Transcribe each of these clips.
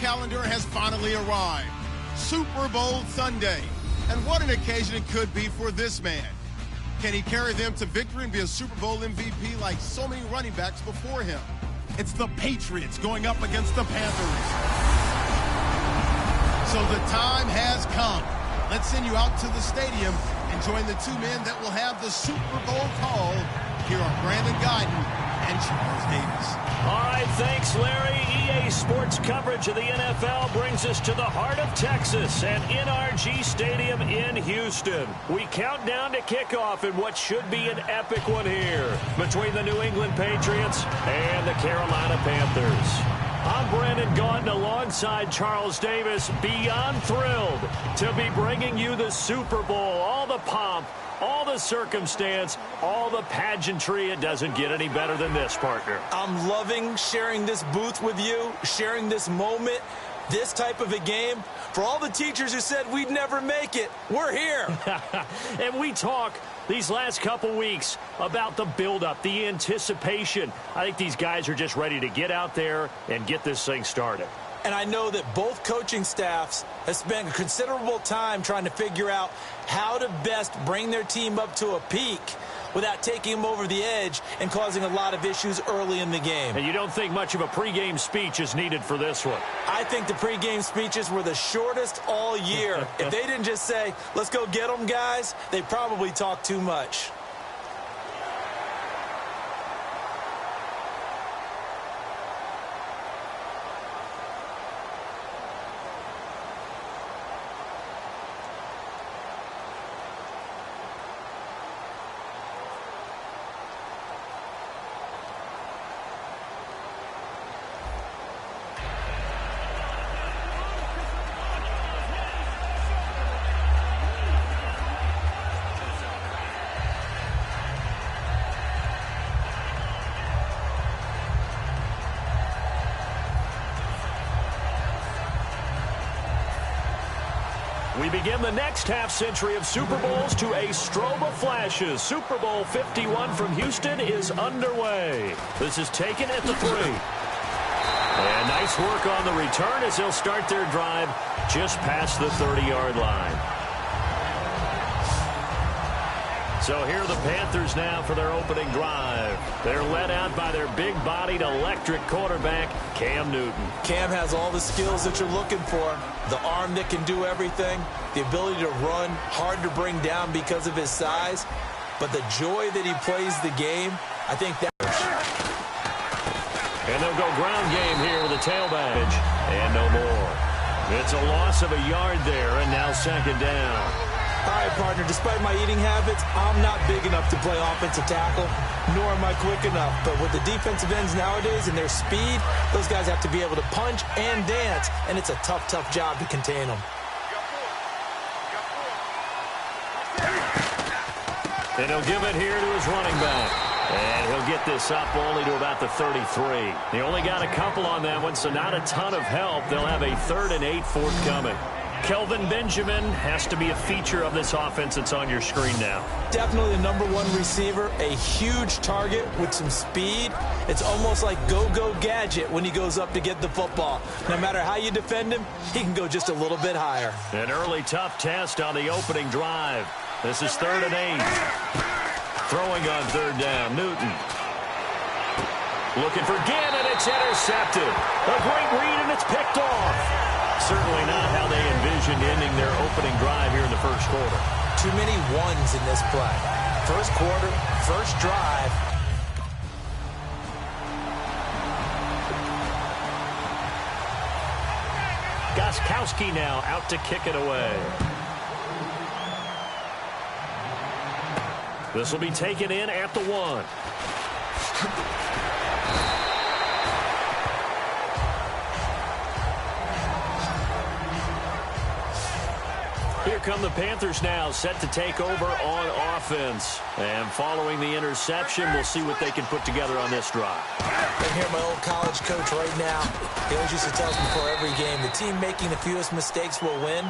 calendar has finally arrived. Super Bowl Sunday. And what an occasion it could be for this man. Can he carry them to victory and be a Super Bowl MVP like so many running backs before him? It's the Patriots going up against the Panthers. So the time has come. Let's send you out to the stadium and join the two men that will have the Super Bowl call. Here are Brandon Guyton and Charles Davis. All right, thanks, Larry. EA Sports coverage of the NFL brings us to the heart of Texas and NRG Stadium in Houston. We count down to kickoff in what should be an epic one here between the New England Patriots and the Carolina Panthers. I'm Brandon Gaunt alongside Charles Davis, beyond thrilled to be bringing you the Super Bowl. All the pomp, all the circumstance, all the pageantry. It doesn't get any better than this, partner. I'm loving sharing this booth with you, sharing this moment, this type of a game. For all the teachers who said we'd never make it, we're here. And we talk these last couple weeks about the buildup, the anticipation. I think these guys are just ready to get out there and get this thing started. And I know that both coaching staffs have spent considerable time trying to figure out how to best bring their team up to a peak without taking them over the edge and causing a lot of issues early in the game. And you don't think much of a pregame speech is needed for this one? I think the pregame speeches were the shortest all year. If they didn't just say, let's go get them, guys, they probably talked too much. We begin the next half-century of Super Bowls to a strobe of flashes. Super Bowl 51 from Houston is underway. This is taken at the 3. And nice work on the return as they'll start their drive just past the 30-yard line. So here are the Panthers now for their opening drive. They're led out by their big-bodied electric quarterback, Cam Newton. Cam has all the skills that you're looking for. The arm that can do everything, the ability to run, hard to bring down because of his size. But the joy that he plays the game, I think that... And they'll go ground game here with a tailback. And no more. It's a loss of a yard there, and now second down. All right, partner, despite my eating habits, I'm not big enough to play offensive tackle, nor am I quick enough. But with the defensive ends nowadays and their speed, those guys have to be able to punch and dance, and it's a tough, tough job to contain them. And he'll give it here to his running back. And he'll get this up only to about the 33. They only got a couple on that one, so not a ton of help. They'll have a 3rd and 8 forthcoming. Kelvin Benjamin has to be a feature of this offense that's on your screen now. Definitely the #1 receiver, a huge target with some speed. It's almost like go-go gadget when he goes up to get the football. No matter how you defend him, he can go just a little bit higher. An early tough test on the opening drive. This is 3rd and 8. Throwing on 3rd down, Newton. Looking for Gannon, it's intercepted. A great read, and it's picked off. Certainly not how they envisioned ending their opening drive here in the first quarter. Too many ones in this play. First quarter, first drive. Gostkowski now out to kick it away. This will be taken in at the 1. Here come the Panthers now, set to take over on offense. And following the interception, we'll see what they can put together on this drive. I hear my old college coach right now. He always used to tell us before every game, the team making the fewest mistakes will win.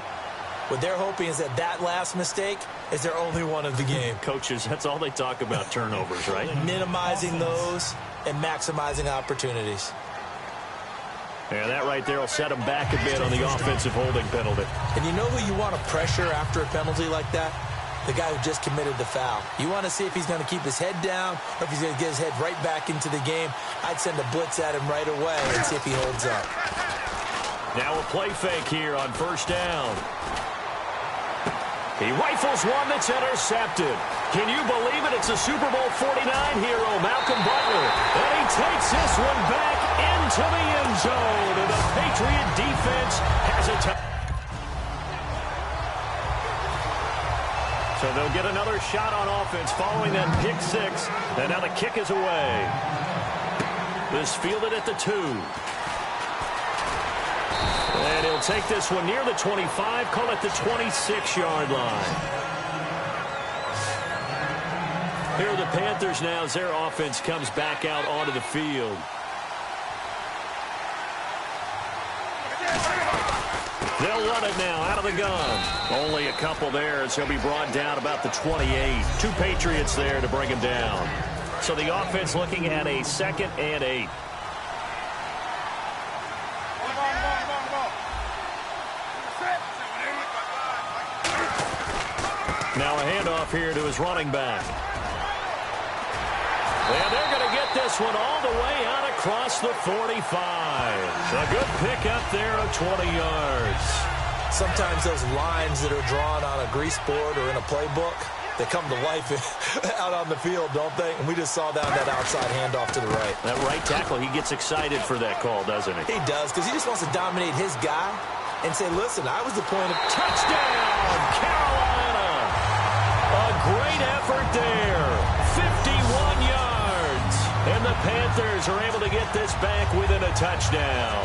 What they're hoping is that that last mistake is their only one of the game. Coaches, that's all they talk about, turnovers, right? Minimizing those and maximizing opportunities. And that right there will set him back a bit on the offensive holding penalty. And you know who you want to pressure after a penalty like that? The guy who just committed the foul. You want to see if he's going to keep his head down or if he's going to get his head right back into the game. I'd send a blitz at him right away and see if he holds up. Now a play fake here on first down. He rifles one that's intercepted. Can you believe it? It's a Super Bowl 49 hero, Malcolm Butler. And he takes this one back into the end zone. And the Patriot defense has a touchdown. So they'll get another shot on offense following that pick six. And now the kick is away. This fielded at the 2. And he'll take this one near the 25, call it the 26-yard line. Here are the Panthers now as their offense comes back out onto the field. They'll run it now out of the gun. Only a couple there as he'll be brought down about the 28. 2 Patriots there to bring him down. So the offense looking at a 2nd and 8. Now a handoff here to his running back. And they're going to get this one all the way out across the 45. A good pick up there of 20 yards. Sometimes those lines that are drawn on a grease board or in a playbook, they come to life out on the field, don't they? And we just saw that outside handoff to the right. That right tackle, he gets excited for that call, doesn't he? He does, because he just wants to dominate his guy and say, listen, I was the point of... Touchdown, Carolina! A great effort there. 51 yards. And the Panthers are able to get this back within a touchdown.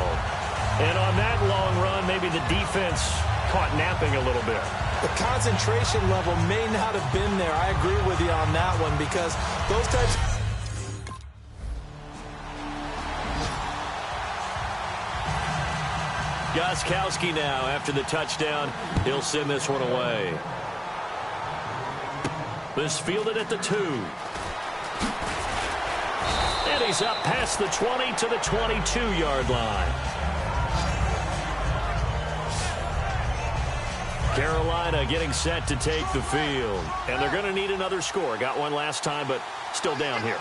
And on that long run, maybe the defense caught napping a little bit. The concentration level may not have been there. I agree with you on that one because those types... Gostkowski now, after the touchdown, he'll send this one away. This fielded at the 2. And he's up past the 20 to the 22-yard line. Carolina getting set to take the field. And they're going to need another score. Got one last time, but still down here.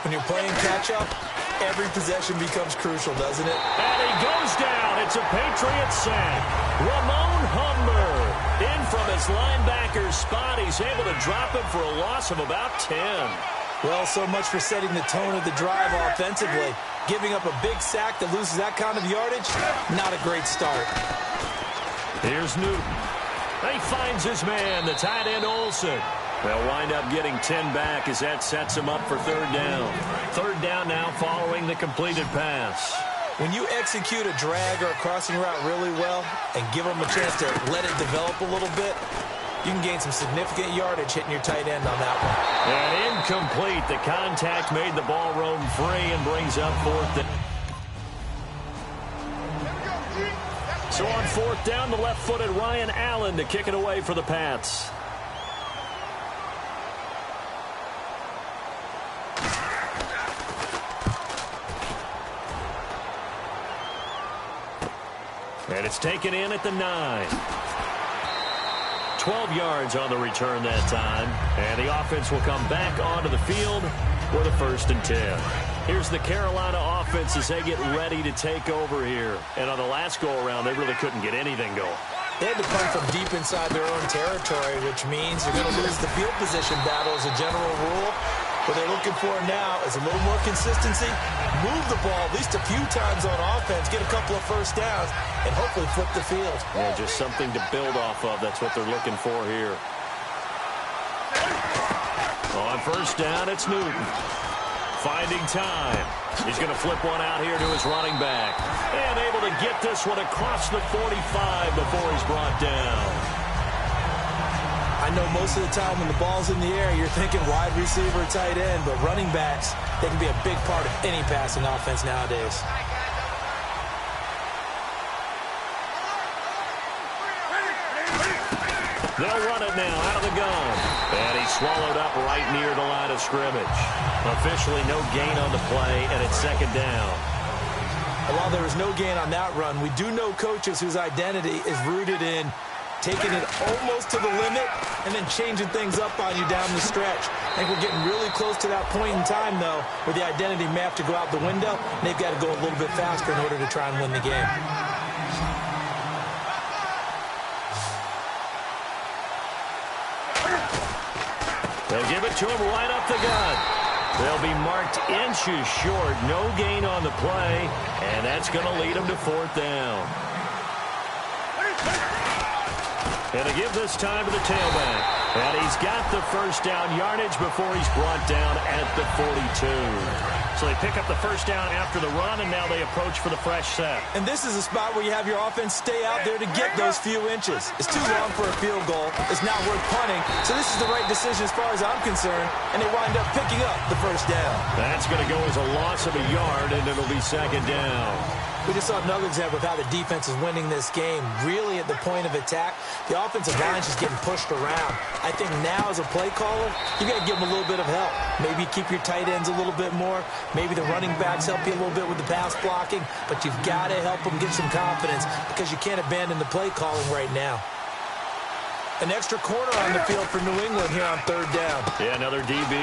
When you're playing catch-up, every possession becomes crucial, doesn't it? And he goes down. It's a Patriot sack. Ramon Humber in from his linebacker's spot. He's able to drop him for a loss of about 10. Well, so much for setting the tone of the drive offensively. Giving up a big sack that loses that kind of yardage, not a great start. Here's Newton. He finds his man, the tight end Olsen. They'll wind up getting 10 back as that sets him up for 3rd down. 3rd down now following the completed pass. When you execute a drag or a crossing route really well and give them a chance to let it develop a little bit, you can gain some significant yardage hitting your tight end on that one. And incomplete. The contact made the ball roam free and brings up 4th down. So on 4th down, the left-footed Ryan Allen to kick it away for the Pats. And it's taken in at the 9. 12 yards on the return that time. And the offense will come back onto the field with a 1st and 10. Here's the Carolina offense as they get ready to take over here. And on the last go-around, they really couldn't get anything going. They had to come from deep inside their own territory, which means you're going to lose the field position battle as a general rule. What they're looking for now is a little more consistency, move the ball at least a few times on offense, get a couple of 1st downs, and hopefully flip the field. Yeah, just something to build off of. That's what they're looking for here. On 1st down, it's Newton. Finding time. He's going to flip one out here to his running back. And able to get this one across the 45 before he's brought down. I know most of the time when the ball's in the air, you're thinking wide receiver, tight end, but running backs, they can be a big part of any passing offense nowadays. They'll run it now out of the gun. And he's swallowed up right near the line of scrimmage. Officially no gain on the play, and it's 2nd down. And while there was no gain on that run, we do know coaches whose identity is rooted in taking it almost to the limit and then changing things up on you down the stretch. I think we're getting really close to that point in time, though, where the identity may have to go out the window, and they've got to go a little bit faster in order to try and win the game. They'll give it to him right up the gut. They'll be marked inches short. No gain on the play, and that's going to lead them to 4th down. And to give this time to the tailback. And he's got the first down yardage before he's brought down at the 42. So they pick up the first down after the run, and now they approach for the fresh set. And this is a spot where you have your offense stay out there to get those few inches. It's too long for a field goal. It's not worth punting. So this is the right decision as far as I'm concerned, and they wind up picking up the first down. That's going to go as a loss of a yard, and it'll be 2nd down. We just saw another example of how the defense is winning this game. Really at the point of attack, the offensive line is just getting pushed around. I think now as a play caller, you got to give them a little bit of help. Maybe keep your tight ends a little bit more. Maybe the running backs help you a little bit with the pass blocking. But you've got to help them get some confidence because you can't abandon the play calling right now. An extra corner on the field for New England here on 3rd down. Yeah, another DB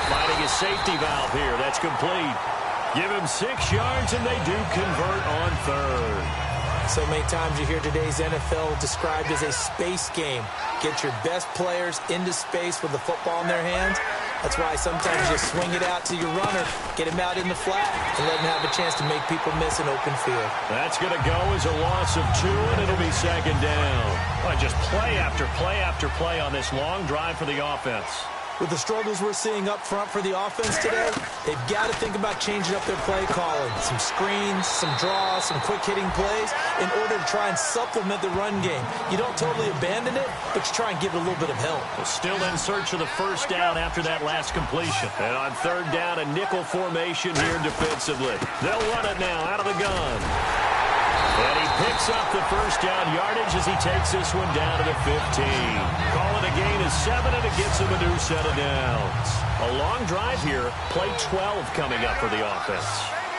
finding his safety valve here. That's complete. Give him 6 yards, and they do convert on 3rd. So many times you hear today's NFL described as a space game. Get your best players into space with the football in their hands. That's why sometimes you swing it out to your runner, get him out in the flat, and let him have a chance to make people miss an open field. That's going to go as a loss of 2, and it'll be 2nd down. Well, just play after play after play on this long drive for the offense. With the struggles we're seeing up front for the offense today, they've got to think about changing up their play calling. Some screens, some draws, some quick-hitting plays in order to try and supplement the run game. You don't totally abandon it, but you try and give it a little bit of help. Still in search of the first down after that last completion. And on 3rd down, a nickel formation here defensively. They'll run it now out of the gun. And he picks up the first down yardage as he takes this one down to the 15. Call it a gain of 7, and it gets him a new set of downs. A long drive here. Play 12 coming up for the offense.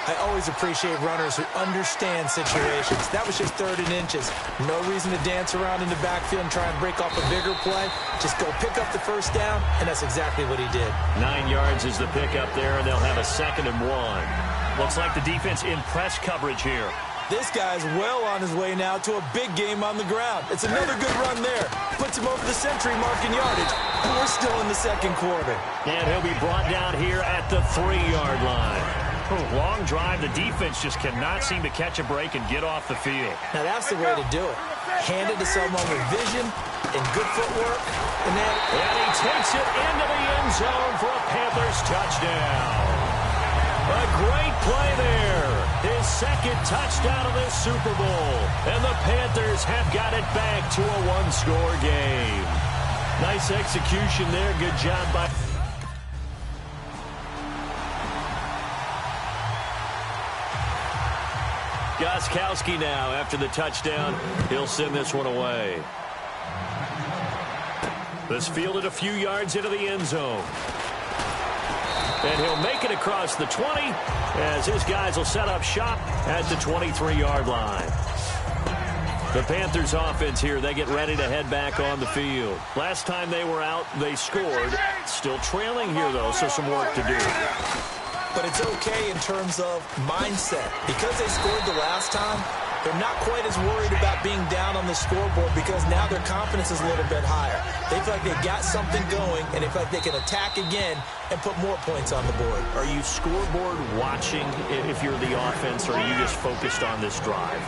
I always appreciate runners who understand situations. That was just 3rd and inches. No reason to dance around in the backfield and try and break off a bigger play. Just go pick up the first down, and that's exactly what he did. 9 yards is the pickup there, and they'll have a 2nd and 1. Looks like the defense in press coverage here. This guy's well on his way now to a big game on the ground. It's another good run there. Puts him over the century mark in yardage. And we're still in the 2nd quarter. And he'll be brought down here at the 3-yard line. Long drive. The defense just cannot seem to catch a break and get off the field. Now that's the way to do it. Hand it to someone with vision and good footwork. And he takes it into the end zone for a Panthers touchdown. A great play there. His 2nd touchdown of this Super Bowl. And the Panthers have got it back to a 1-score game. Nice execution there. Good job by... Gostkowski now after the touchdown. He'll send this one away. This fielded a few yards into the end zone. And he'll make it across the 20 as his guys will set up shop at the 23-yard line. The Panthers offense here, they get ready to head back on the field. Last time they were out, they scored. Still trailing here, though, so some work to do. But it's okay in terms of mindset. Because they scored the last time, they're not quite as worried about being down on the scoreboard because now their confidence is a little bit higher. They feel like they got something going, and they feel like they can attack again and put more points on the board. Are you scoreboard watching if you're the offense, or are you just focused on this drive?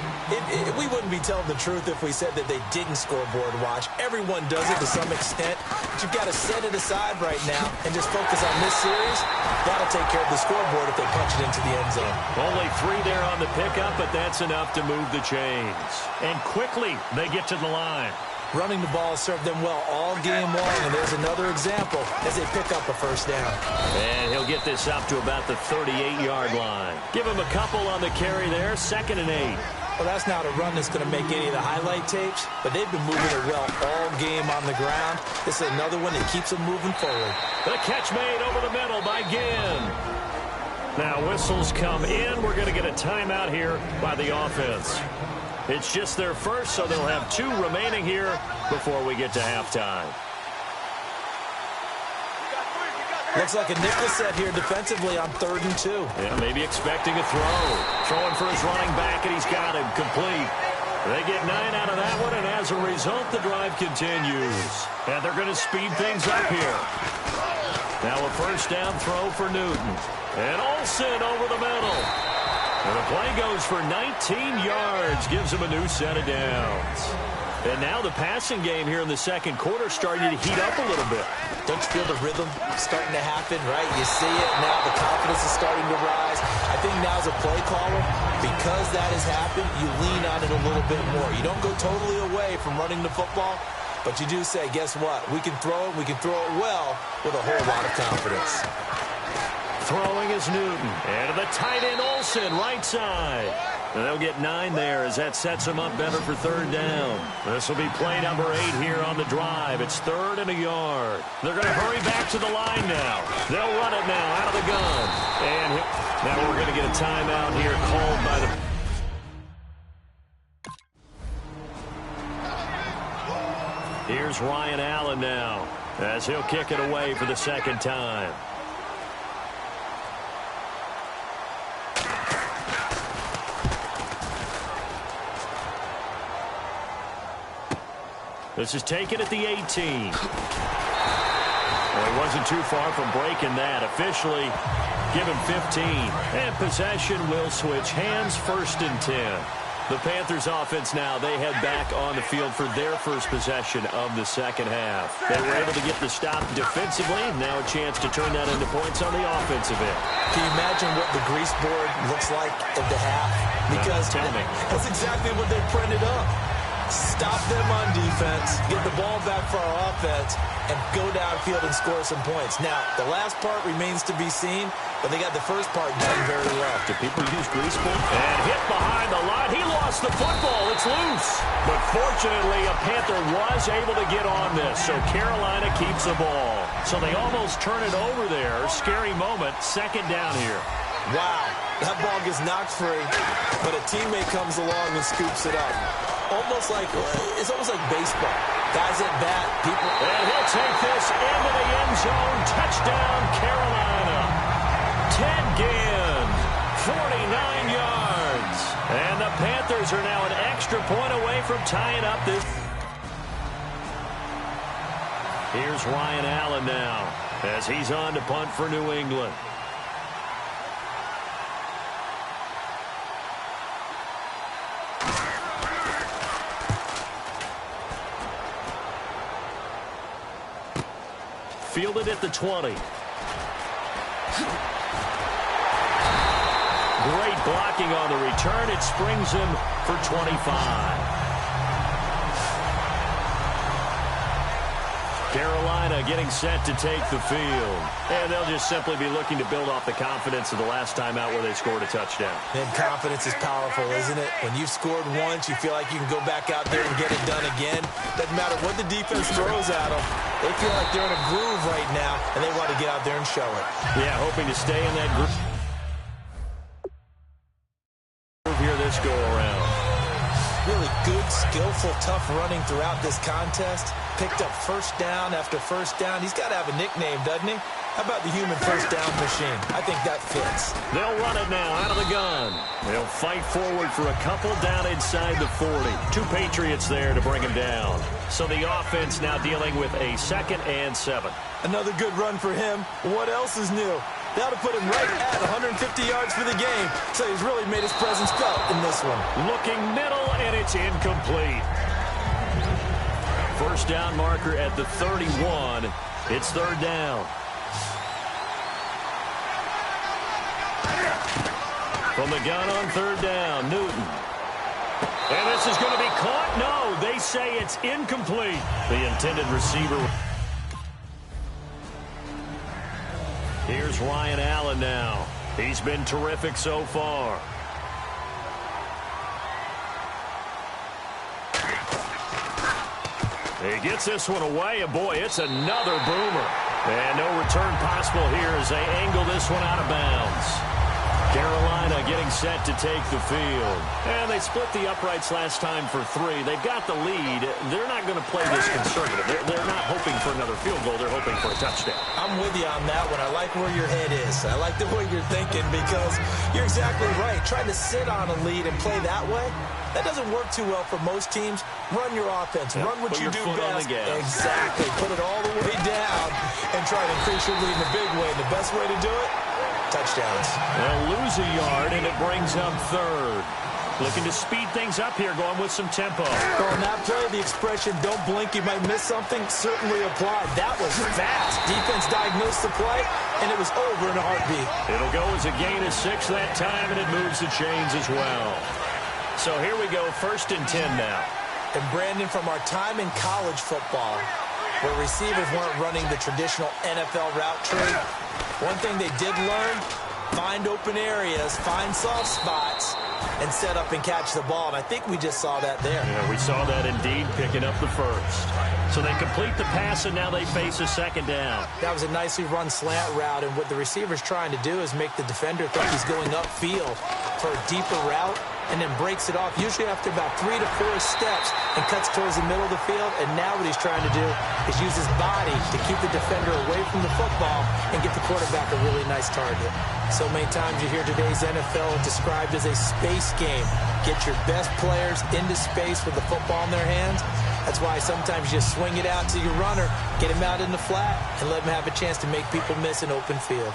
We wouldn't be telling the truth if we said that they didn't scoreboard watch. Everyone does it to some extent. But you've got to set it aside right now and just focus on this series. That'll take care of the scoreboard if they punch it into the end zone. Only 3 there on the pickup, but that's enough to move the chains. And quickly, they get to the line. Running the ball served them well all game long, and there's another example as they pick up a first down. And he'll get this up to about the 38-yard line. Give him a couple on the carry there, 2nd and 8. Well, that's not a run that's going to make any of the highlight tapes, but they've been moving it well all game on the ground. This is another one that keeps them moving forward. The catch made over the middle by Ginn. Now whistles come in. We're going to get a timeout here by the offense. It's just their first, so they'll have 2 remaining here before we get to halftime. Looks like a nickel set here defensively on 3rd and 2. Yeah, maybe expecting a throw. Throwing for his running back, and he's got him complete. They get 9 out of that one, and as a result, the drive continues. And they're going to speed things up here. Now a first down throw for Newton. And Olsen over the middle. And the play goes for 19 yards, gives him a new set of downs. And now the passing game here in the second quarter starting to heat up a little bit. Don't you feel the rhythm starting to happen, right? You see it now, the confidence is starting to rise. I think now as a play caller, because that has happened, you lean on it a little bit more. You don't go totally away from running the football, but you do say, guess what? We can throw it, we can throw it well with a whole lot of confidence. Throwing is Newton. And to the tight end, Olsen, right side. And they'll get 9 there as that sets them up better for 3rd down. This will be play number 8 here on the drive. It's 3rd and a yard. They're going to hurry back to the line now. They'll run it now out of the gun. And now we're going to get a timeout here called by the... Here's Ryan Allen now as he'll kick it away for the 2nd time. This is taken at the 18. Well, he wasn't too far from breaking that. Officially, give him 15. And possession will switch hands, 1st and 10. The Panthers offense now, they head back on the field for their first possession of the second half. They were able to get the stop defensively. Now a chance to turn that into points on the offensive end. Can you imagine what the grease board looks like at the half? Because tell me. That's exactly what they printed up. Stop them on defense, get the ball back for our offense, and go downfield and score some points. Now, the last part remains to be seen, but they got the first part done very well. Do people use grease board? And hit behind the line. He lost the football. It's loose. But fortunately, a Panther was able to get on this, so Carolina keeps the ball. So they almost turn it over there. Scary moment. 2nd down here. Wow, that ball gets knocked free, but a teammate comes along and scoops it up. It's almost like baseball. Guys at bat, people. And he'll take this into the end zone. Touchdown, Carolina. Ted Ginn, 49 yards. And the Panthers are now an extra point away from tying up this. Here's Ryan Allen now as he's on to punt for New England. Fielded at the 20. Great blocking on the return. It springs him for 25. Carolina getting set to take the field. And they'll just simply be looking to build off the confidence of the last time out where they scored a touchdown. And confidence is powerful, isn't it? When you've scored once, you feel like you can go back out there and get it done again. Doesn't matter what the defense throws at them. They feel like they're in a groove right now, and they want to get out there and show it. Yeah, hoping to stay in that groove here this go-around. Really good, skillful, tough running throughout this contest. Picked up first down after first down. He's got to have a nickname, doesn't he? How about the human first down machine? I think that fits. They'll run it now out of the gun. They'll fight forward for a couple down inside the 40. 2 Patriots there to bring him down. So the offense now dealing with a 2nd and 7. Another good run for him. What else is new? That'll put him right at 150 yards for the game. So he's really made his presence felt in this one. Looking middle, and it's incomplete. First down marker at the 31. It's 3rd down. From the gun on 3rd down, Newton. And this is going to be caught. No, they say it's incomplete. The intended receiver. Here's Ryan Allen now. He's been terrific so far. He gets this one away, and boy, it's another boomer. And no return possible here as they angle this one out of bounds. Carolina getting set to take the field. And they split the uprights last time for 3. They've got the lead. They're not going to play this conservative. They're not hoping for another field goal. They're hoping for a touchdown. I'm with you on that one. I like where your head is. I like the way you're thinking because you're exactly right. Trying to sit on a lead and play that way, that doesn't work too well for most teams. Run your offense. Run what you do best. Exactly. Put it all the way down and try to increase your lead in a big way. And the best way to do it, touchdowns. They'll lose a yard, and it brings up 3rd. Looking to speed things up here, going with some tempo. On that play, the expression, don't blink, you might miss something, certainly applied. That was fast. Defense diagnosed the play, and it was over in a heartbeat. It'll go as a gain of 6 that time, and it moves the chains as well. So here we go, 1st and 10 now. And Brandon, from our time in college football, where receivers weren't running the traditional NFL route tree, one thing they did learn, find open areas, find soft spots, and set up and catch the ball. And I think we just saw that there. Yeah, we saw that indeed, picking up the 1st. So they complete the pass, and now they face a 2nd down. That was a nicely run slant route, and what the receiver's trying to do is make the defender think he's going upfield for a deeper route, and then breaks it off, usually after about 3 to 4 steps, and cuts towards the middle of the field. And now what he's trying to do is use his body to keep the defender away from the football and get the quarterback a really nice target. So many times you hear today's NFL described as a space game. Get your best players into space with the football in their hands. That's why sometimes you swing it out to your runner, get him out in the flat, and let him have a chance to make people miss an open field.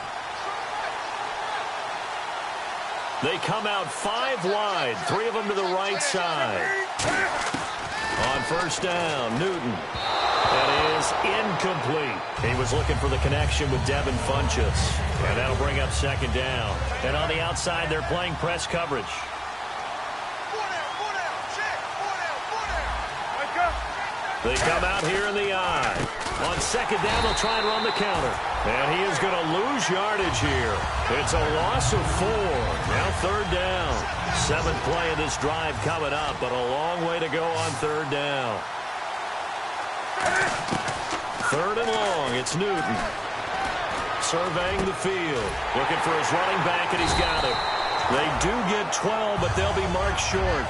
They come out 5 wide, 3 of them to the right side. On 1st down, Newton. That is incomplete. He was looking for the connection with Devin Funchess. And that'll bring up 2nd down. And on the outside, they're playing press coverage. They come out here in the eye. On 2nd down, they'll try and run the counter. And he is going to lose yardage here. It's a loss of 4. Now 3rd down. 7th play of this drive coming up, but a long way to go on 3rd down. 3rd and long, it's Newton. Surveying the field. Looking for his running back, and he's got it. They do get 12, but they'll be marked short.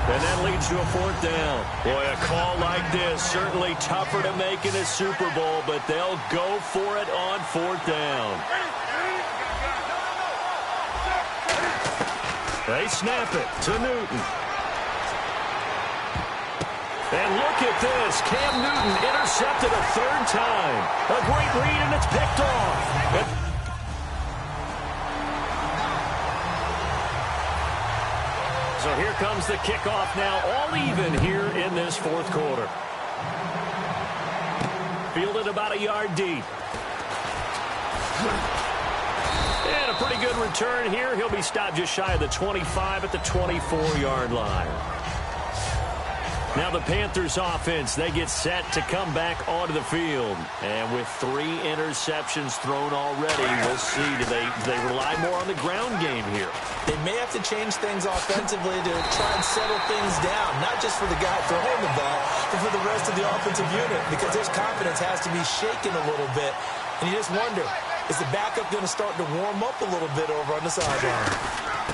And that leads to a 4th down. Boy, a call like this, certainly tougher to make in a Super Bowl, but they'll go for it on 4th down. They snap it to Newton. And look at this. Cam Newton intercepted a 3rd time. A great read, and it's picked off. So here comes the kickoff now, all even here in this 4th quarter. Fielded about a yard deep. And a pretty good return here. He'll be stopped just shy of the 25 at the 24-yard line. Now the Panthers offense, they get set to come back onto the field. And with 3 interceptions thrown already, we'll see. Do they rely more on the ground game here? They may have to change things offensively to try and settle things down, not just for the guy throwing the ball, but for the rest of the offensive unit, because his confidence has to be shaken a little bit. And you just wonder, is the backup going to start to warm up a little bit over on the sideline?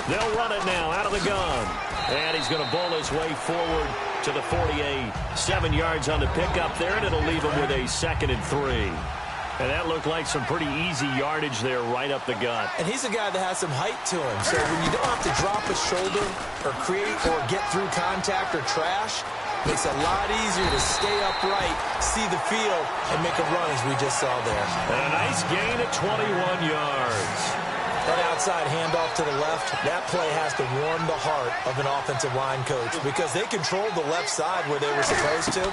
They'll run it now out of the gun. And he's going to bowl his way forward to the 48. 7 yards on the pickup there, and it'll leave him with a 2nd and 3. And that looked like some pretty easy yardage there right up the gut. And he's a guy that has some height to him. So when you don't have to drop a shoulder or create or get through contact or trash, it makes it a lot easier to stay upright, see the field, and make a run as we just saw there. And a nice gain at 21 yards. That outside handoff to the left, that play has to warm the heart of an offensive line coach because they controlled the left side where they were supposed to.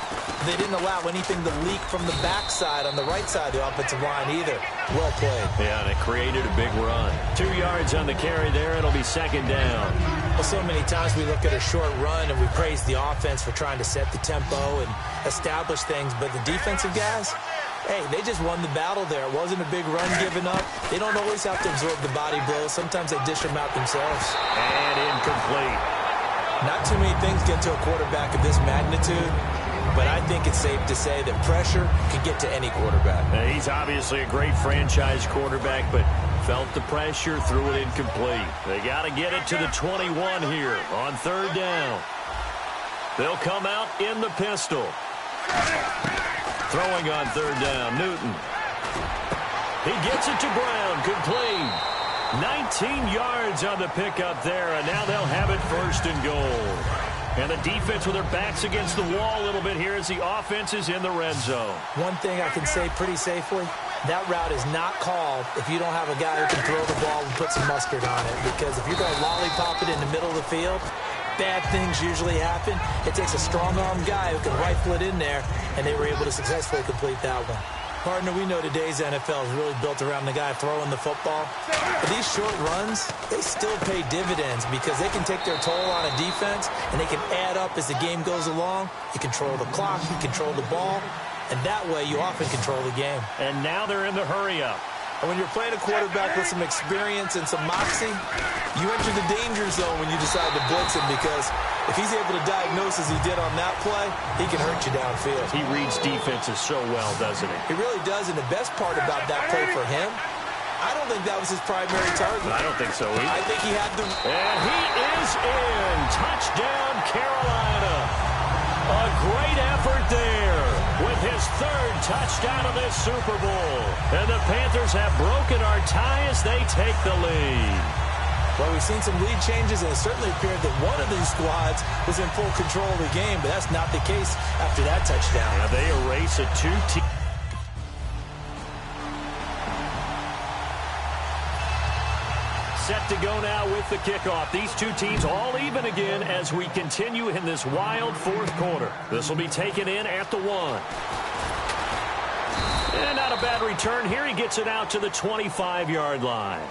They didn't allow anything to leak from the backside on the right side of the offensive line either. Well played. Yeah, and it created a big run. 2 yards on the carry there. It'll be 2nd down. Well, so many times we look at a short run and we praise the offense for trying to set the tempo and establish things, but the defensive guys, hey, they just won the battle there. It wasn't a big run given up. They don't always have to absorb the body blows. Sometimes they dish them out themselves. And incomplete. Not too many things get to a quarterback of this magnitude, but I think it's safe to say that pressure can get to any quarterback. He's obviously a great franchise quarterback, but Felt the pressure, threw it incomplete. They got to get it to the 21 here on third down. They'll come out in the pistol. Throwing on third down, Newton. He gets it to Brown, complete. 19 yards on the pickup there, and now they'll have it first and goal. And the defense with their backs against the wall a little bit here as the offense is in the red zone. One thing I can say pretty safely, that route is not called if you don't have a guy who can throw the ball and put some mustard on it. Because if you're going to lollipop it in the middle of the field, bad things usually happen. It takes a strong-armed guy who can rifle it in there, and they were able to successfully complete that one. Partner, we know today's NFL is really built around the guy throwing the football. But these short runs, they still pay dividends because they can take their toll on a defense, and they can add up as the game goes along. You control the clock, you control the ball, and that way you often control the game. And now they're in the hurry-up. And when you're playing a quarterback with some experience and some moxie, you enter the danger zone when you decide to blitz him because if he's able to diagnose as he did on that play, he can hurt you downfield. He reads defenses so well, doesn't he? He really does, and the best part about that play for him, I don't think that was his primary target. I don't think so either. I think he had the... And he is in. Touchdown, Carolina. A great effort there with his third touchdown of this Super Bowl. And the Panthers have broken our tie as they take the lead. Well, we've seen some lead changes, and it certainly appeared that one of these squads was in full control of the game, but that's not the case after that touchdown. Now they erase a two-team. Set to go now with the kickoff. These two teams all even again as we continue in this wild fourth quarter. This will be taken in at the 1. And not a bad return here. He gets it out to the 25-yard line.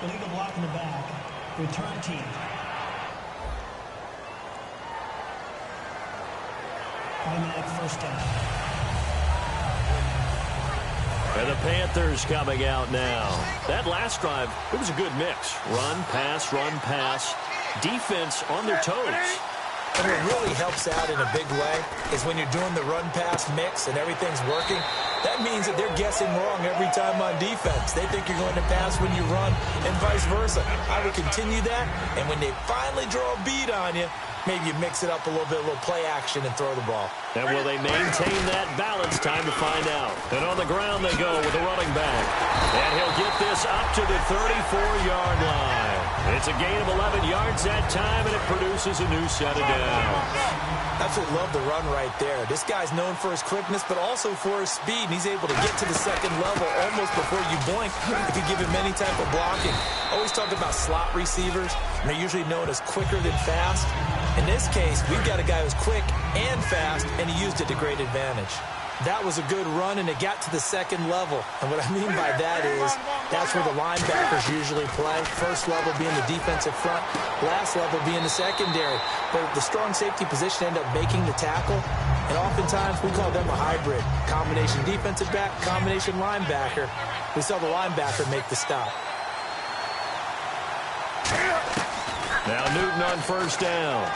Illegal block in the back. Return team. Automatic first down. And the Panthers coming out now. That last drive, it was a good mix. Run, pass, defense on their toes. And what really helps out in a big way is when you're doing the run-pass mix and everything's working, that means that they're guessing wrong every time on defense. They think you're going to pass when you run and vice versa. I would continue that, and when they finally draw a beat on you, maybe you mix it up a little bit, a little play action, and throw the ball. And will they maintain that balance? Time to find out. And on the ground they go with the running back. And he'll get this up to the 34-yard line. It's a gain of 11 yards that time, and it produces a new set of downs. Absolutely love the run right there. This guy's known for his quickness, but also for his speed. And he's able to get to the second level almost before you blink if you give him any type of blocking. Always talk about slot receivers, and they're usually known as quicker than fast. In this case, we've got a guy who's quick and fast, and he used it to great advantage. That was a good run, and it got to the second level. And what I mean by that is that's where the linebackers usually play. First level being the defensive front, last level being the secondary. But the strong safety position end up making the tackle, and oftentimes we call them a hybrid. Combination defensive back, combination linebacker. We saw the linebacker make the stop. Now Newton on first down.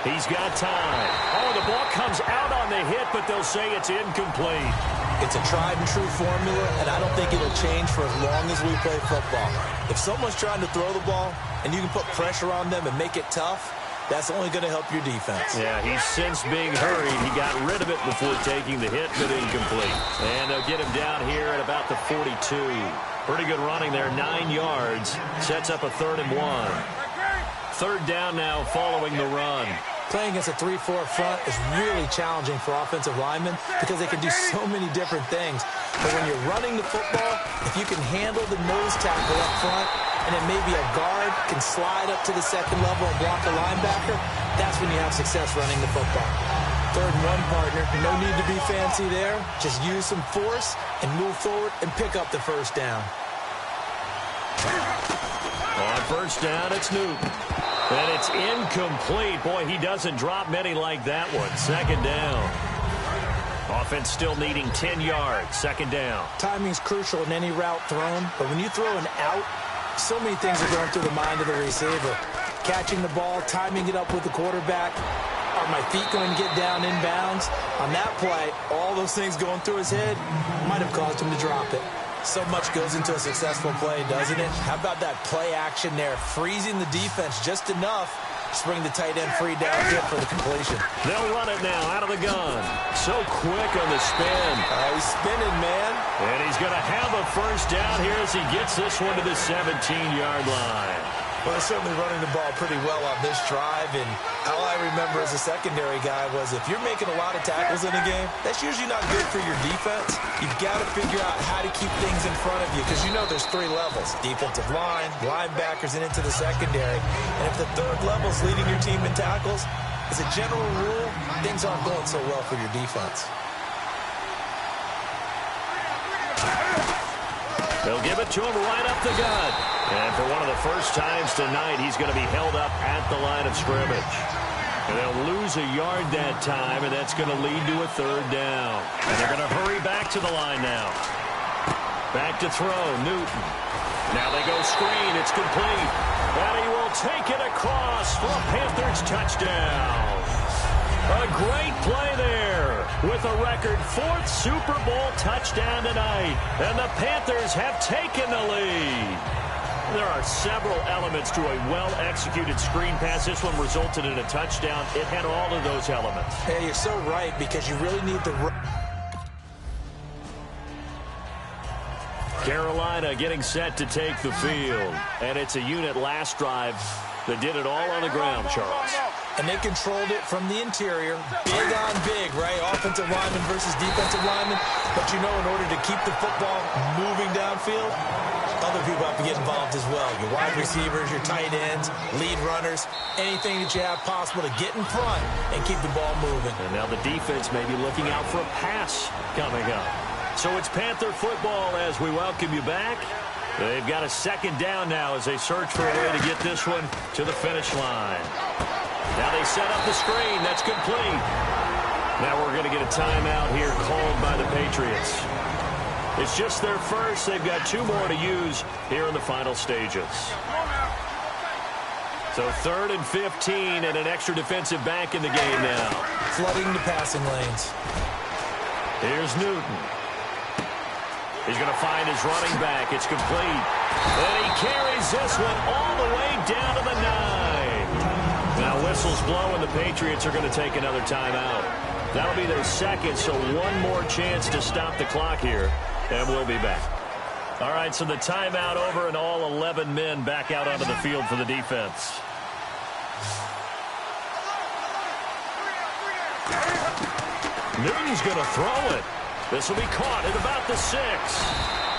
He's got time. Oh, the ball comes out on the hit, but they'll say it's incomplete. It's a tried-and-true formula, and I don't think it'll change for as long as we play football. If someone's trying to throw the ball, and you can put pressure on them and make it tough, that's only going to help your defense. Yeah, he's since being hurried. He got rid of it before taking the hit, but incomplete. And they'll get him down here at about the 42. Pretty good running there, 9 yards. Sets up a 3rd and 1. Third down now following the run. Playing against a 3-4 front is really challenging for offensive linemen because they can do so many different things. But when you're running the football, if you can handle the nose tackle up front, and then maybe a guard can slide up to the second level and block a linebacker, that's when you have success running the football. 3rd and 1, partner. No need to be fancy there. Just use some force and move forward and pick up the first down. On first down, it's Newton. And it's incomplete. Boy, he doesn't drop many like that one. 2nd down. Offense still needing 10 yards. 2nd down. Timing's crucial in any route thrown, but when you throw an out, so many things are going through the mind of the receiver. Catching the ball, timing it up with the quarterback. Are my feet going to get down inbounds? On that play, all those things going through his head might have caused him to drop it. So much goes into a successful play, doesn't it? How about that play action there, freezing the defense just enough to bring the tight end free downfield for the completion. They'll run it now out of the gun. So quick on the spin. He's spinning, man. And he's going to have a first down here as he gets this one to the 17-yard line. Well, they're certainly running the ball pretty well on this drive, and all I remember as a secondary guy was if you're making a lot of tackles in a game, that's usually not good for your defense. You've got to figure out how to keep things in front of you because you know there's three levels: defensive line, linebackers, and into the secondary. And if the third level is leading your team in tackles, as a general rule, things aren't going so well for your defense. They'll give it to him right up the gut. And for one of the first times tonight, he's going to be held up at the line of scrimmage. And they'll lose a yard that time, and that's going to lead to a third down. And they're going to hurry back to the line now. Back to throw, Newton. Now they go screen. It's complete. And he will take it across for a Panthers touchdown. A great play there with a record 4th Super Bowl touchdown tonight. And the Panthers have taken the lead. There are several elements to a well-executed screen pass. This one resulted in a touchdown. It had all of those elements. Hey, you're so right because you really need the... Carolina getting set to take the field. And it's a unit last drive that did it all on the ground, Charles. And they controlled it from the interior. Big on big, right? Offensive lineman versus defensive lineman. But you know, in order to keep the football moving downfield, other people have to get involved as well. Your wide receivers, your tight ends, lead runners, anything that you have possible to get in front and keep the ball moving. And now the defense may be looking out for a pass coming up. So it's Panther football as we welcome you back. They've got a second down now as they search for a way to get this one to the finish line. Now they set up the screen. That's complete. Now we're going to get a timeout here called by the Patriots. It's just their first. They've got 2 more to use here in the final stages. So 3rd and 15 and an extra defensive back in the game now. Flooding the passing lanes. Here's Newton. He's going to find his running back. It's complete. And he carries this one all the way down to the 9. Now whistles blow and the Patriots are going to take another timeout. That'll be their second, so one more chance to stop the clock here. And we'll be back. All right, so the timeout over and all 11 men back out onto the field for the defense. Newton's going to throw it. This will be caught at about the 6.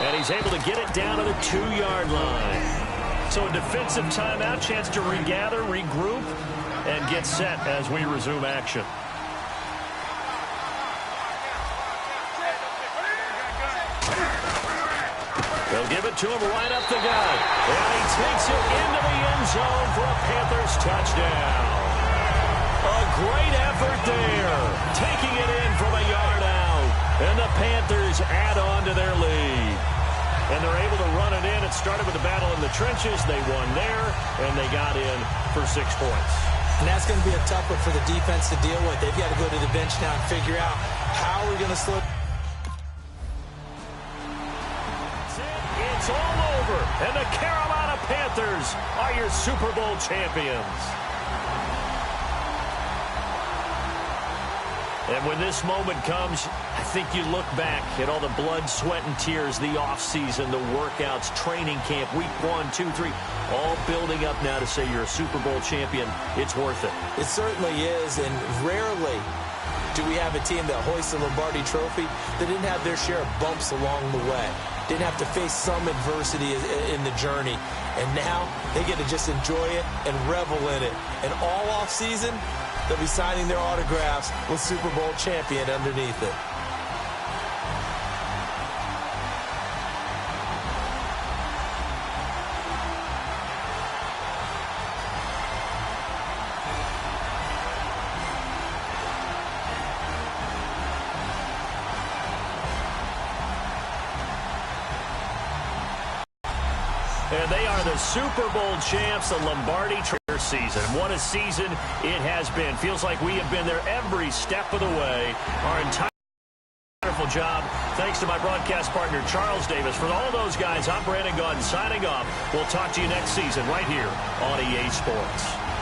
And he's able to get it down to the 2-yard line. So a defensive timeout, chance to regather, regroup, and get set as we resume action. They'll give it to him right up the gut. And he takes it into the end zone for a Panthers touchdown. A great effort there. Taking it in from a yard out. And the Panthers add on to their lead. And they're able to run it in. It started with a battle in the trenches. They won there, and they got in for 6 points. And that's going to be a tough one for the defense to deal with. They've got to go to the bench now and figure out how are we going to slow. It's all over, and the Carolina Panthers are your Super Bowl champions. And when this moment comes, I think you look back at all the blood, sweat, and tears, the offseason, the workouts, training camp, week 1, 2, 3, all building up now to say you're a Super Bowl champion. It's worth it. It certainly is, and rarely do we have a team that hoists the Lombardi Trophy that didn't have their share of bumps along the way, didn't have to face some adversity in the journey, and now they get to just enjoy it and revel in it. And all offseason, they'll be signing their autographs with Super Bowl champion underneath it. And they are the Super Bowl champs, the Lombardi Trophy. season. What a season it has been. Feels like we have been there every step of the way. Our entire wonderful job. Thanks to my broadcast partner, Charles Davis. For all those guys, I'm Brandon Gaudin signing off. We'll talk to you next season right here on EA Sports.